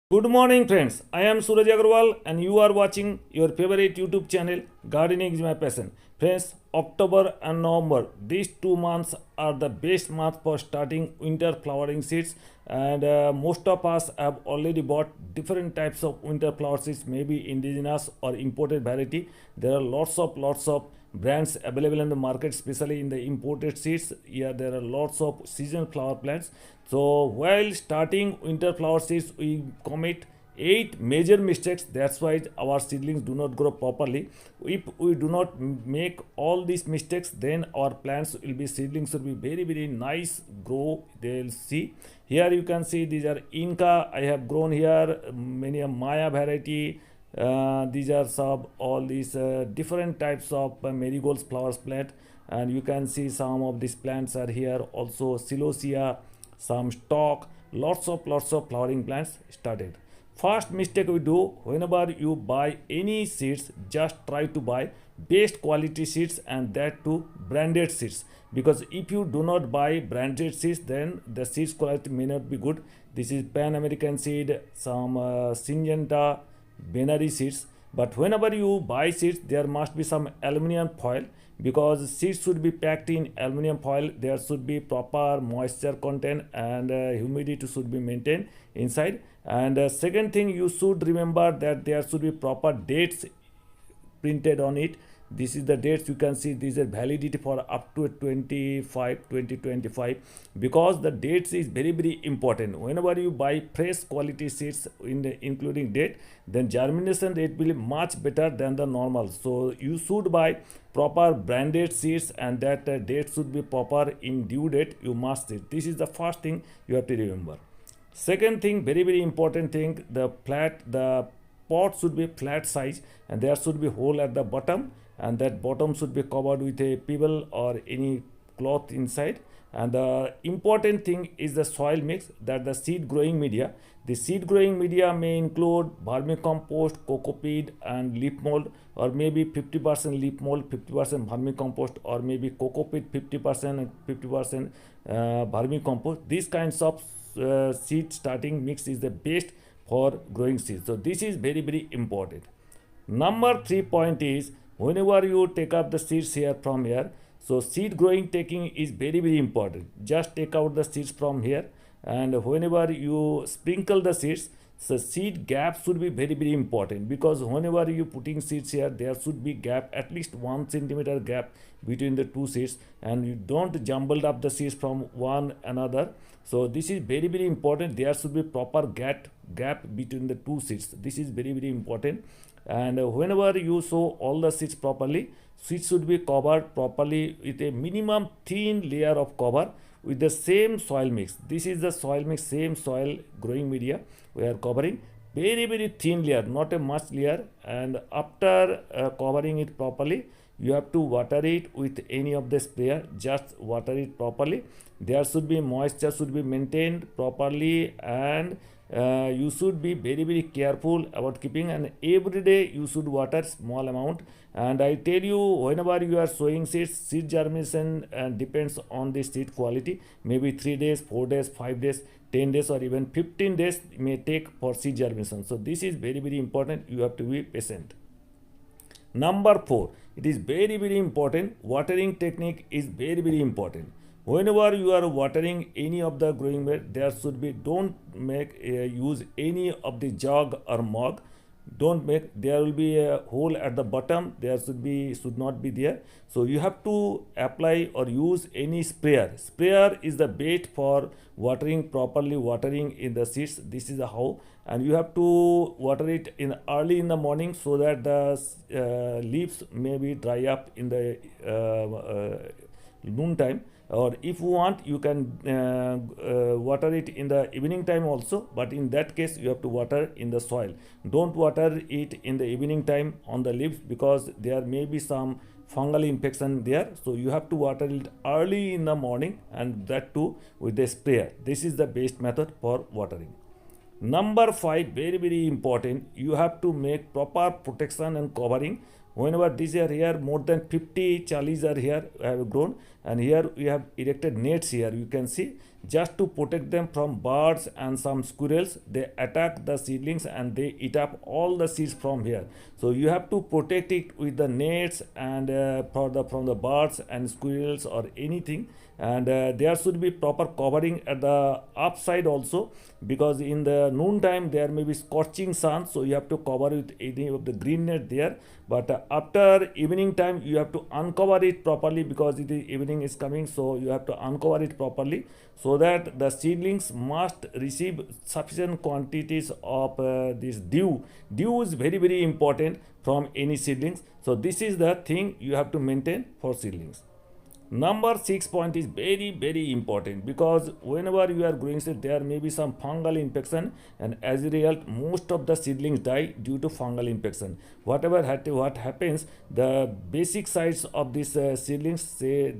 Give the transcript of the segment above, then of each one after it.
Good morning, friends. I am Suraj Agarwal, and you are watching your favorite YouTube channel, Gardening is My Passion. Friends, October and November, these 2 months are the best month for starting winter flowering seeds. And most of us have already bought different types of winter flower seeds, maybe indigenous or imported variety. There are lots of brands available in the market, especially in the imported seeds. Yeah, there are lots of seasonal flower plants. So while starting winter flower seeds, we commit 8 major mistakes. That's why our seedlings do not grow properly. If we do not make all these mistakes, then our plants will be seedlings will be very nice grow. They'll see here you can see these are Inca. I have grown here many a Maya variety. These are some all these different types of marigolds flowers plant, and you can see some of these plants are here also celosia, some stock, lots of flowering plants started. First mistake we do whenever you buy any seeds, just try to buy best quality seeds, and that too branded seeds, because if you do not buy branded seeds, then the seeds quality may not be good. This is Pan American seed, some Syngenta binary seeds. But whenever you buy seeds, there must be some aluminum foil, because seeds should be packed in aluminum foil. There should be proper moisture content, and humidity should be maintained inside. And second thing, you should remember that there should be proper dates printed on it. This is the dates. You can see these are validity for up to 2025, because the dates is very important. Whenever you buy fresh quality seeds in the including date, then germination rate will be much better than the normal. So you should buy proper branded seeds, and that date should be proper in due date. You must see. This is the first thing you have to remember. Second thing, very important thing, the pot should be flat size, and there should be hole at the bottom, and that bottom should be covered with a pebble or any cloth inside. And the important thing is the soil mix, that the seed growing media. The seed growing media may include vermicompost, cocopeat, and leaf mold, or maybe 50% leaf mold, 50% vermicompost, or maybe cocopeat 50% and 50% vermicompost. These kinds of seed starting mix is the best for growing seeds. So this is very important. Number 3 point is, whenever you take up the seeds here from here, so seed growing taking is very important. Just take out the seeds from here, and whenever you sprinkle the seeds, so seed gap should be very important, because whenever you putting seeds here, there should be gap, at least 1 centimeter gap between the two seeds, and you don't jumble up the seeds from one another. So this is very important. There should be proper gap between the two seeds. This is very important. And whenever you sow all the seeds properly, seeds should be covered properly with a minimum thin layer of cover with the same soil mix. This is the soil mix, same soil growing media we are covering, very thin layer, not a much layer. And after covering it properly, you have to water it with any of the sprayer. Just water it properly. There should be moisture should be maintained properly, and you should be very careful about keeping, and every day you should water small amount. And I tell you, whenever you are sowing seeds, seed germination depends on the seed quality. Maybe 3 days, 4 days, 5 days, 10 days, or even 15 days may take for seed germination. So this is very important. You have to be patient. Number 4, it is very important. Watering technique is very important. Whenever you are watering any of the growing bed, there should be, don't make use any of the jug or mug. Don't make, there will be a hole at the bottom, there should not be there. So you have to apply or use any sprayer is the bait for watering properly, watering in the seeds. This is the how. And you have to water it in early in the morning, so that the leaves may be dry up in the noon time. Or if you want, you can water it in the evening time also, but in that case you have to water in the soil. Don't water it in the evening time on the leaves, because there may be some fungal infection there. So you have to water it early in the morning, and that too with the sprayer. This is the best method for watering. Number 5, very important, you have to make proper protection and covering Whenever these are here, more than 50 chalies are here have grown, and here we have erected nets here, you can see, just to protect them from birds and some squirrels. They attack the seedlings and they eat up all the seeds from here. So you have to protect it with the nets and from the birds and squirrels or anything. And there should be proper covering at the upside also, because in the noon time there may be scorching sun, so you have to cover with any of the green net there. But after evening time you have to uncover it properly, because it is evening is coming, so you have to uncover it properly, so that the seedlings must receive sufficient quantities of this dew. Dew is very important from any seedlings, so this is the thing you have to maintain for seedlings. Number 6 point is very important, because whenever you are growing seed there may be some fungal infection, and as a result most of the seedlings die due to fungal infection. What happens, the basic size of these seedlings, say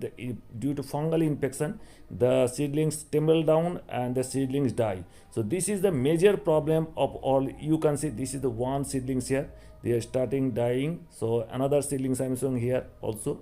due to fungal infection, the seedlings tumble down and the seedlings die. So this is the major problem of all. You can see this is the one seedlings here, they are starting dying. So another seedlings I am showing here also,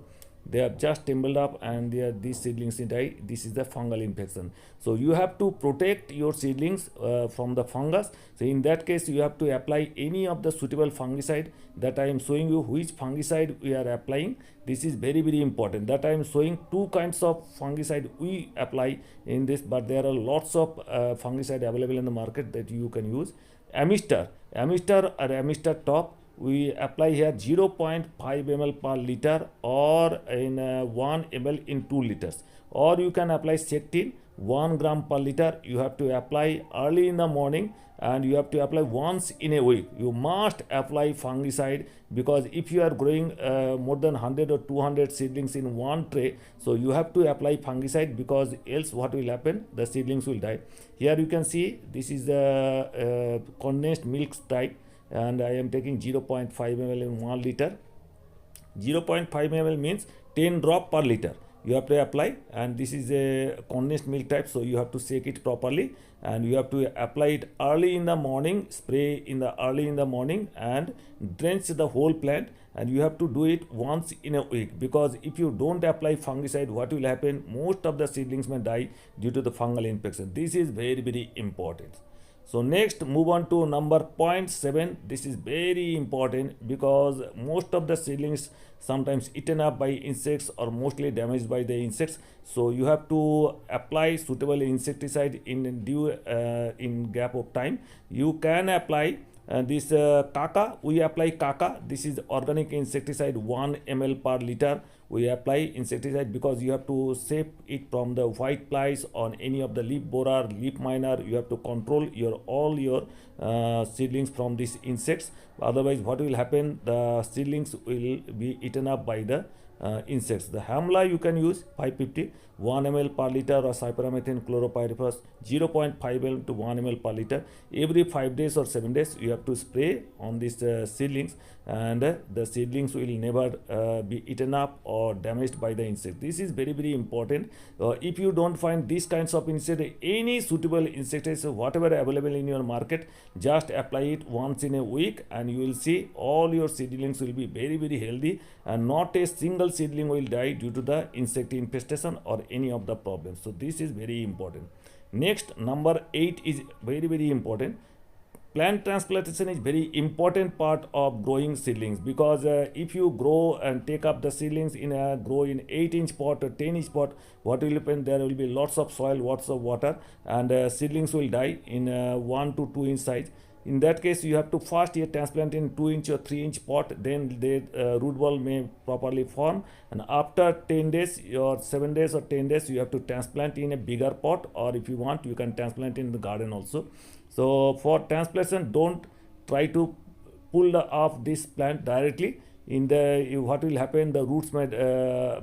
they have just tumbled up and these seedlings die. This is the fungal infection. So you have to protect your seedlings from the fungus. So in that case you have to apply any of the suitable fungicide. That I am showing you which fungicide we are applying. This is very important. That I am showing two kinds of fungicide we apply in this, but there are lots of fungicide available in the market that you can use. Amister or Amister top, we apply here 0.5 ml per liter, or in 1 ml in 2 liters, or you can apply Sectin 1 gram per liter. You have to apply early in the morning, and you have to apply once in a week. You must apply fungicide, because if you are growing more than 100 or 200 seedlings in one tray, so you have to apply fungicide, because else what will happen, the seedlings will die. Here you can see this is the condensed milk type, and I am taking 0.5 ml in 1 liter. 0.5 ml means 10 drop per liter you have to apply, and this is a condensed milk type, so you have to shake it properly, and you have to apply it early in the morning, spray in the early in the morning, and drench the whole plant, and you have to do it once in a week, because if you don't apply fungicide, what will happen, most of the seedlings may die due to the fungal infection. This is very important. So next, move on to number 0.7. This is very important, because most of the seedlings sometimes eaten up by insects or mostly damaged by the insects. So you have to apply suitable insecticide in due in gap of time. You can apply this Kaka. We apply Kaka. This is organic insecticide 1 ml per liter. We apply insecticide, because you have to save it from the white flies on any of the leaf borer, leaf miner. You have to control all your seedlings from these insects. Otherwise what will happen, the seedlings will be eaten up by the insects. The Hamla you can use 550 1 ml per liter, or cypermethrin chloropyrifos 0.5 ml to 1 ml per liter. Every 5 days or 7 days you have to spray on these seedlings, and the seedlings will never be eaten up or damaged by the insect. This is very important. If you don't find these kinds of insect, any suitable insecticide whatever available in your market, just apply it once in a week, and you will see all your seedlings will be very healthy, and not a single seedling will die due to the insect infestation or any of the problems. So this is very important. Next, number 8 is very important. Plant transplantation is very important part of growing seedlings, because if you grow and take up the seedlings in a grow in 8-inch pot or 10-inch pot, what will happen, there will be lots of soil, lots of water, and seedlings will die in 1 to 2 inch size. In that case, you have to first transplant in 2-inch or 3-inch pot, then the root ball may properly form, and after 10 days or 7 days or 10 days you have to transplant in a bigger pot, or if you want you can transplant in the garden also. So for transplantation, don't try to pull off this plant directly. In the what will happen, the roots may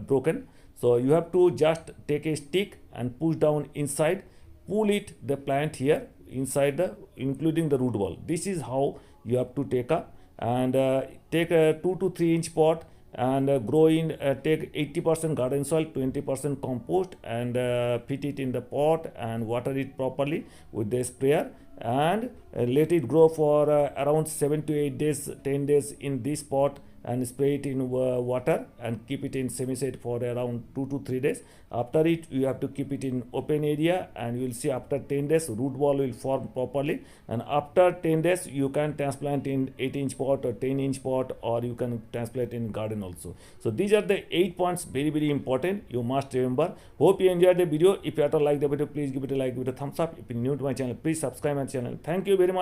broken. So you have to just take a stick and push down inside, pull it the plant here inside the including the root ball. This is how you have to take up, and take a 2 to 3 inch pot, and grow in take 80% garden soil, 20% compost, and fit it in the pot and water it properly with the sprayer, and let it grow for around 7 to 8 days, 10 days in this pot, and spray it in water and keep it in semi-shade for around 2 to 3 days. After it, you have to keep it in open area, and you will see after 10 days root ball will form properly. And after 10 days, you can transplant in 8-inch pot or 10-inch pot, or you can transplant in garden also. So these are the 8 points, very important, you must remember. Hope you enjoyed the video. If you at all like the video, please give it a like, give it a thumbs up. If you're new to my channel, please subscribe my channel. Thank you very much.